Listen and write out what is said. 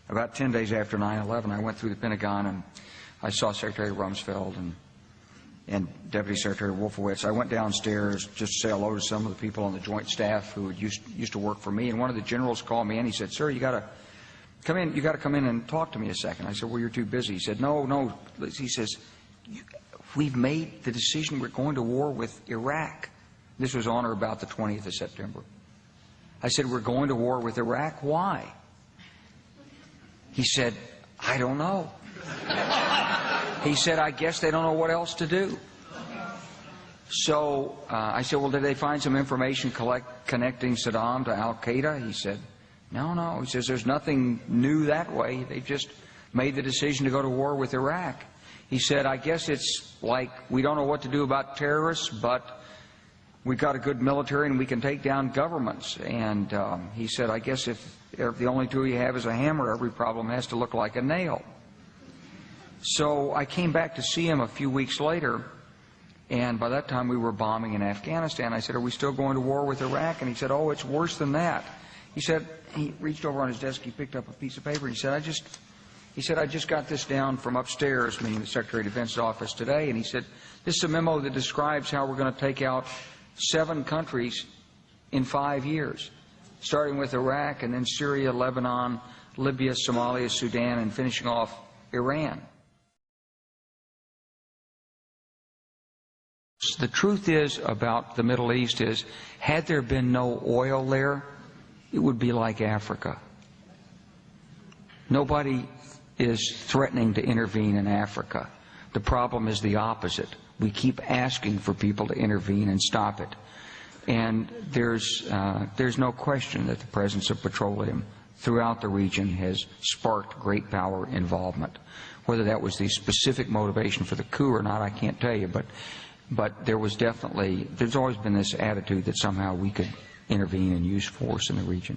about 10 days after 9/11, I went through the Pentagon and I saw Secretary Rumsfeld and Deputy Secretary Wolfowitz. I went downstairs just to say hello to some of the people on the Joint Staff who used to work for me, and one of the generals called me and he said, "Sir, you got to come in. You got to come in and talk to me a second." I said, "Well, you're too busy." He said, "No." He says, "We've made the decision. We're going to war with Iraq." This was on or about the 20th of September. I said, "We're going to war with Iraq. Why?" He said, "I don't know." He said, "I guess they don't know what else to do." So I said, "Well, did they find some information connecting Saddam to Al-Qaeda?" He said, No. He says, "There's nothing new that way. They've just made the decision to go to war with Iraq." He said, "I guess it's like we don't know what to do about terrorists, but we've got a good military and we can take down governments." And he said, "I guess if the only tool you have is a hammer, every problem has to look like a nail." So I came back to see him a few weeks later, and by that time we were bombing in Afghanistan. I said, "Are we still going to war with Iraq?" And he said, "Oh, it's worse than that." He said, he reached over on his desk, he picked up a piece of paper, and he said, I just got this down from upstairs," meaning the Secretary of Defense's office today, and he said, "This is a memo that describes how we're going to take out 7 countries in 5 years, starting with Iraq and then Syria, Lebanon, Libya, Somalia, Sudan, and finishing off Iran." The truth is about the Middle East is, had there been no oil there, it would be like Africa. Nobody is threatening to intervene in Africa. The problem is the opposite. We keep asking for people to intervene and stop it. And there's no question that the presence of petroleum throughout the region has sparked great power involvement. Whether that was the specific motivation for the coup or not, I can't tell you, but there's always been this attitude that somehow we could intervene and use force in the region.